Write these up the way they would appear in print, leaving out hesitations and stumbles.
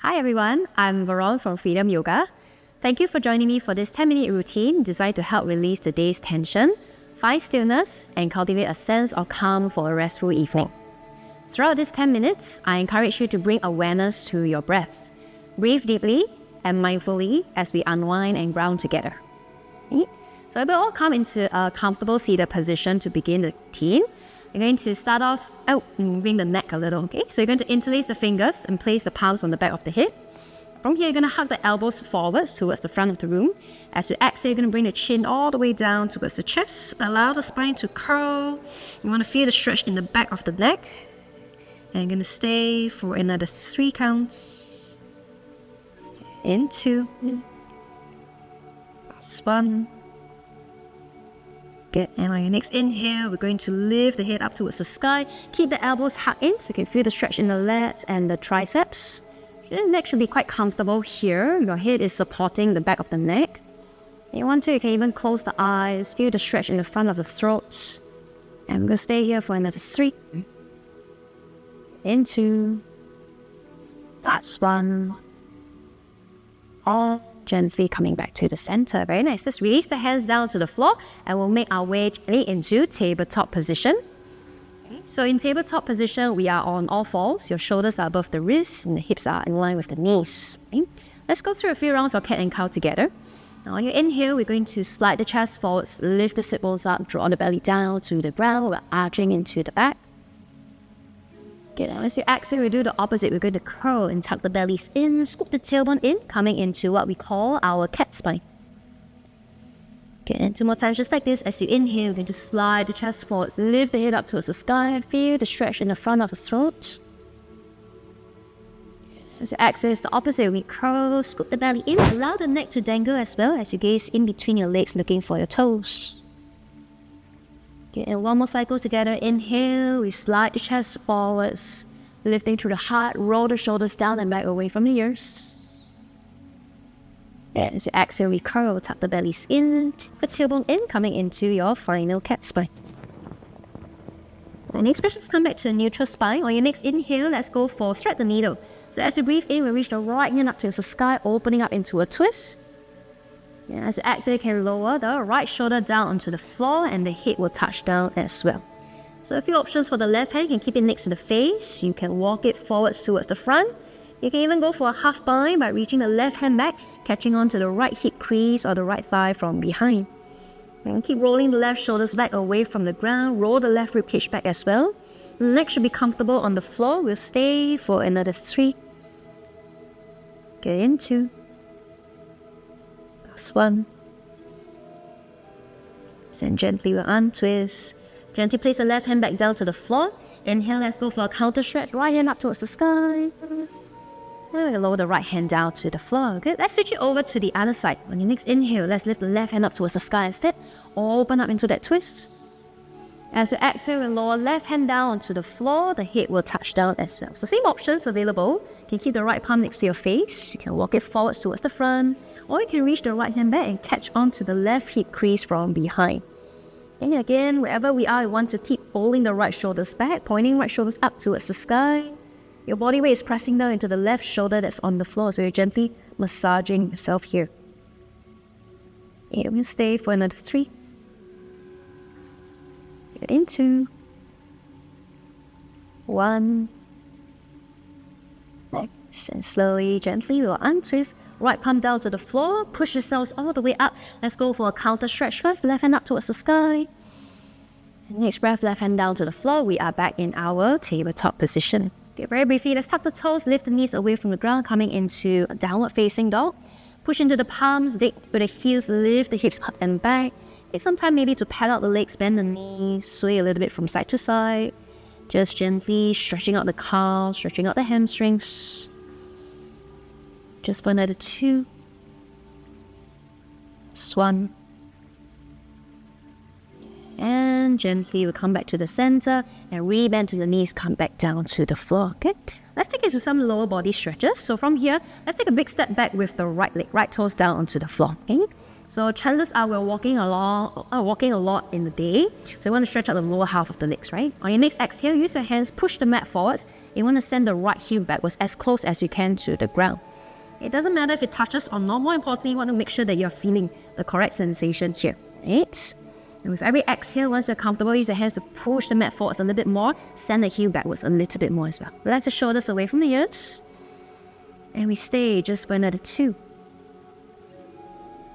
Hi everyone, I'm Veron from Freedom Yoga. Thank you for joining me for this 10-minute routine designed to help release the day's tension, find stillness, and cultivate a sense of calm for a restful evening. Throughout these 10 minutes, I encourage you to bring awareness to your breath. Breathe deeply and mindfully as we unwind and ground together. Okay? So we'll all come into a comfortable seated position to begin the routine. You're going to start off moving the neck a little, okay? So you're going to interlace the fingers and place the palms on the back of the head. From here, you're going to hug the elbows forwards towards the front of the room. As you exhale, you're going to bring the chin all the way down towards the chest. Allow the spine to curl. You want to feel the stretch in the back of the neck. And you're going to stay for another 3 counts. In 2. That's 1. Good. And on your next inhale, we're going to lift the head up towards the sky. Keep the elbows hugged in so you can feel the stretch in the lats and the triceps. The neck should be quite comfortable here. Your head is supporting the back of the neck. If you want to, you can even close the eyes. Feel the stretch in the front of the throat. And we're going to stay here for another 3. In 2. That's 1. All gently coming back to the center. Very nice. Let's release the hands down to the floor and we'll make our way gently into tabletop position. Okay. So in tabletop position, we are on all fours. Your shoulders are above the wrists and the hips are in line with the knees. Okay. Let's go through a few rounds of cat and cow together. Now on your inhale, we're going to slide the chest forwards, lift the sit bones up, draw the belly down to the ground. We're arching into the back. Okay, now as you exhale, we do the opposite. We're going to curl and tuck the bellies in, scoop the tailbone in, coming into what we call our cat spine. Okay, and 2 more times just like this. As you inhale, we're going to slide the chest forwards, lift the head up towards the sky, feel the stretch in the front of the throat. As you exhale, it's the opposite. We curl, scoop the belly in, allow the neck to dangle as well as you gaze in between your legs looking for your toes. Okay, and 1 more cycle together. Inhale, we slide the chest forwards, lifting through the heart, roll the shoulders down and back away from the ears. And as you exhale, we curl, tuck the bellies in, the tailbone in, coming into your final cat spine. And next, let's come back to a neutral spine. On your next inhale, let's go for thread the needle. So as you breathe in, we reach the right hand up towards the sky, opening up into a twist. Yeah, as you exhale, you can lower the right shoulder down onto the floor and the head will touch down as well. So a few options for the left hand. You can keep it next to the face. You can walk it forwards towards the front. You can even go for a half bind by reaching the left hand back, catching onto the right hip crease or the right thigh from behind. And keep rolling the left shoulders back away from the ground. Roll the left ribcage back as well. The neck should be comfortable on the floor. We'll stay for another 3. Get in 2. Last 1. Then gently we'll untwist. Gently place the left hand back down to the floor. Inhale, let's go for a counter stretch. Right hand up towards the sky. And we'll lower the right hand down to the floor. Good. Let's switch it over to the other side. On your next inhale, let's lift the left hand up towards the sky instead. Open up into that twist. As you exhale and lower left hand down onto the floor, the head will touch down as well. So same options available. You can keep the right palm next to your face. You can walk it forwards towards the front. Or you can reach the right hand back and catch onto the left hip crease from behind. And again, wherever we are, you want to keep pulling the right shoulders back, pointing right shoulders up towards the sky. Your body weight is pressing down into the left shoulder that's on the floor, so you're gently massaging yourself here. And we'll stay for another 3. Get in 2. 1. Next, and slowly, gently, we'll untwist. Right palm down to the floor. Push yourselves all the way up. Let's go for a counter stretch first. Left hand up towards the sky. And next breath, left hand down to the floor. We are back in our tabletop position. Okay, very briefly, let's tuck the toes, lift the knees away from the ground, coming into a downward facing dog. Push into the palms, dig with the heels, lift the hips up and back. Take some time maybe to pad out the legs, bend the knees, sway a little bit from side to side. Just gently stretching out the calves, stretching out the hamstrings. Just for another 2. That's 1. And gently we'll come back to the center and rebend to the knees, come back down to the floor. Okay, let's take it to some lower body stretches. So from here, let's take a big step back with the right leg, right toes down onto the floor. Okay, so chances are we're walking a lot in the day. So you want to stretch out the lower half of the legs, right? On your next exhale, use your hands, push the mat forwards. You want to send the right heel backwards as close as you can to the ground. It doesn't matter if it touches or not. More importantly, you want to make sure that you're feeling the correct sensation here, right? And with every exhale, once you're comfortable, use your hands to push the mat forwards a little bit more. Send the heel backwards a little bit more as well. Relax the shoulders away from the ears. And we stay just for another 2.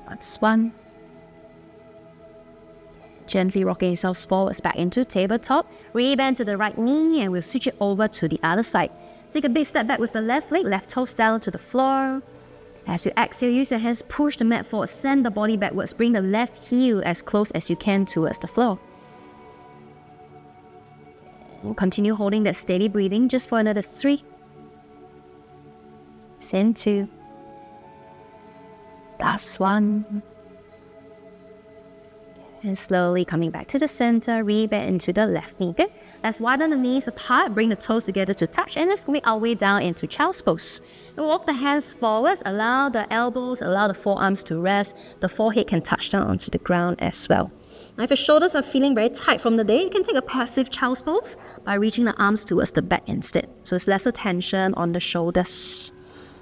That's 1. Gently rocking yourselves forwards back into tabletop. Rebend to the right knee and we'll switch it over to the other side. Take a big step back with the left leg, left toes down to the floor. As you exhale, use your hands, push the mat forward, send the body backwards, bring the left heel as close as you can towards the floor. We'll continue holding that steady breathing just for another 3. Send 2. Last 1. And slowly coming back to the center, rebend into the left knee. Good. Let's widen the knees apart, bring the toes together to touch, and let's make our way down into child's pose. We'll walk the hands forwards, allow the elbows, allow the forearms to rest. The forehead can touch down onto the ground as well. Now, if your shoulders are feeling very tight from the day, you can take a passive child's pose by reaching the arms towards the back instead. So it's lesser tension on the shoulders.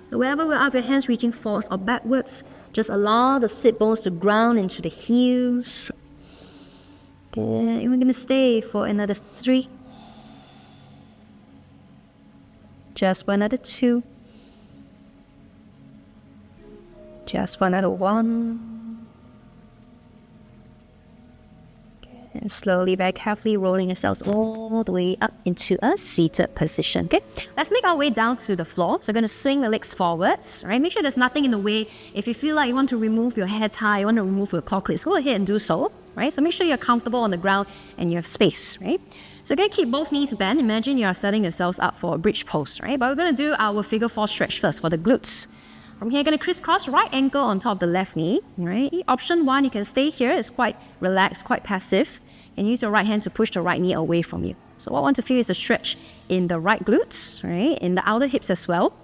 Wherever we are, with your hands reaching forwards or backwards, just allow the sit bones to ground into the heels. And we're going to stay for another 3. Just for another 2. Just for another 1. And slowly, very carefully rolling yourselves all the way up into a seated position. Okay, let's make our way down to the floor. So we're going to swing the legs forwards. Right, make sure there's nothing in the way. If you feel like you want to remove your hair tie, you want to remove your claw clips, go ahead and do so. Right, so make sure you're comfortable on the ground and you have space. Right, so you're going to keep both knees bent. Imagine you are setting yourselves up for a bridge pose. Right, but we're going to do our figure 4 stretch first for the glutes. From here, you're going to crisscross right ankle on top of the left knee. Right, option 1, you can stay here. It's quite relaxed, quite passive. And use your right hand to push the right knee away from you. So what I want to feel is a stretch in the right glutes, right? In the outer hips as well.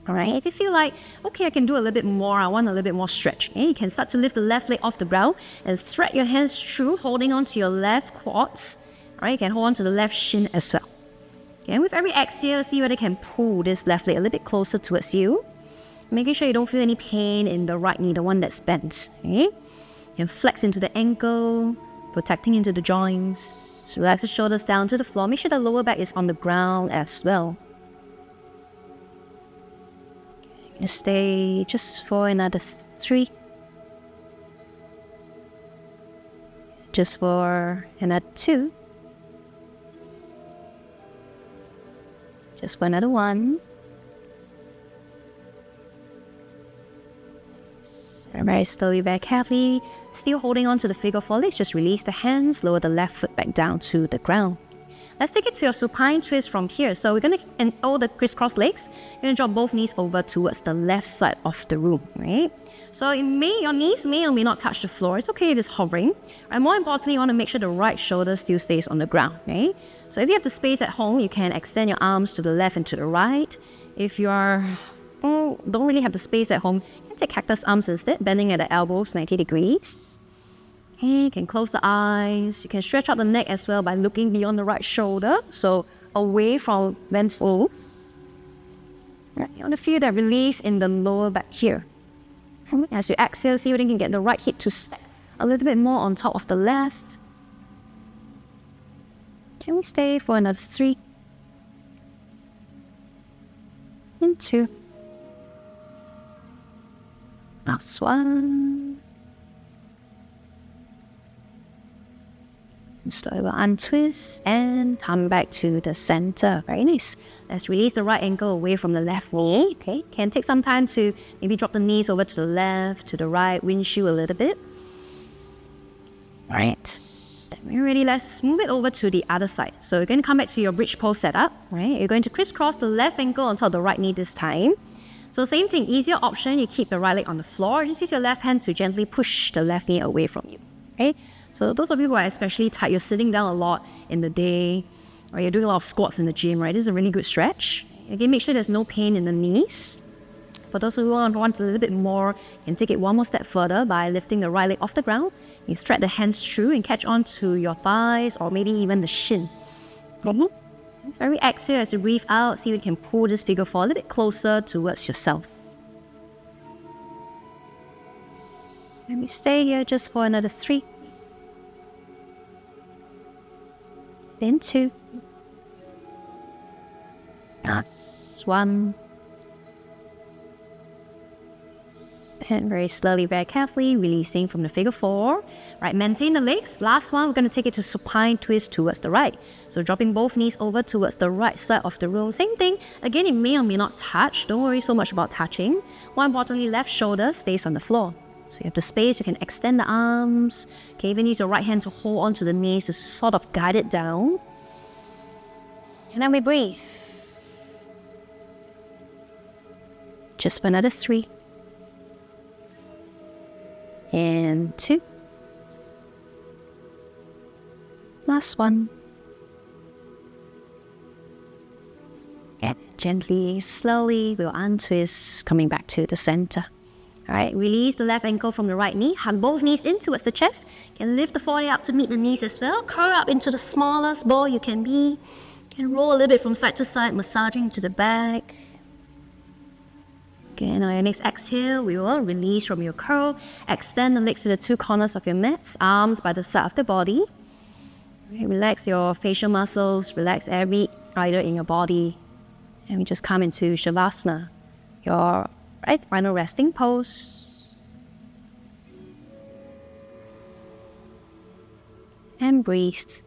All right, if you feel like, okay, I can do a little bit more, I want a little bit more stretch. Okay? You can start to lift the left leg off the ground and thread your hands through, holding onto your left quads. All right, you can hold on to the left shin as well. Okay? And with every exhale, see whether you can pull this left leg a little bit closer towards you. Making sure you don't feel any pain in the right knee, the one that's bent. Okay? You can flex into the ankle, protecting into the joints. So relax the shoulders down to the floor. Make sure the lower back is on the ground as well. Just stay just for another 3. Just for another 2. Just for another 1. Very slowly, very carefully, still holding on to the figure 4 legs, just release the hands, lower the left foot back down to the ground. Let's take it to your supine twist from here. So we're going to hold the crisscross legs. You're going to drop both knees over towards the left side of the room, right? So your knees may or may not touch the floor. It's okay if it's hovering. And more importantly, you want to make sure the right shoulder still stays on the ground, right? So if you have the space at home, you can extend your arms to the left and to the right. If you don't really have the space at home, take cactus arms instead, bending at the elbows 90 degrees. Okay, you can close the eyes. You can stretch out the neck as well by looking beyond the right shoulder, so away from ventral. Right, you want to feel that release in the lower back here. As you exhale, see whether you can get the right hip to step a little bit more on top of the left. Can we stay for another 3? And 2. Last 1. Slowly untwist and come back to the center. Very nice. Let's release the right ankle away from the left knee. Okay, can take some time to maybe drop the knees over to the left, to the right, windshield a little bit. All right. When you're ready, let's move it over to the other side. So you're going to come back to your bridge pose setup. Right, you're going to crisscross the left ankle on top of the right knee this time. So same thing, easier option, you keep the right leg on the floor. Just use your left hand to gently push the left knee away from you. Okay? So those of you who are especially tight, you're sitting down a lot in the day, or you're doing a lot of squats in the gym, right? This is a really good stretch. Again, make sure there's no pain in the knees. For those who want a little bit more, you can take it one more step further by lifting the right leg off the ground. You stretch the hands through and catch on to your thighs or maybe even the shin. Very exhale as you breathe out. See if you can pull this figure four a little bit closer towards yourself. Let me stay here just for another 3. Then 2. That's 1. And very slowly, very carefully, releasing from the figure 4. Right, maintain the legs. Last one, we're going to take it to supine twist towards the right. So dropping both knees over towards the right side of the room. Same thing. Again, it may or may not touch. Don't worry so much about touching. More importantly, left shoulder stays on the floor. So you have the space, you can extend the arms. Okay, even use your right hand to hold onto the knees to sort of guide it down. And then we breathe. Just for another 3. And 2. Last 1. And gently, slowly, we'll untwist, coming back to the center. Alright, release the left ankle from the right knee. Hug both knees in towards the chest. You can lift the forehead up to meet the knees as well. Curl up into the smallest ball you can be. You can roll a little bit from side to side, massaging to the back. Okay, and on your next exhale, we will release from your curl. Extend the legs to the 2 corners of your mats. Arms by the side of the body. Okay, relax your facial muscles. Relax every fiber in your body. And we just come into Shavasana. Your final resting pose. And breathe.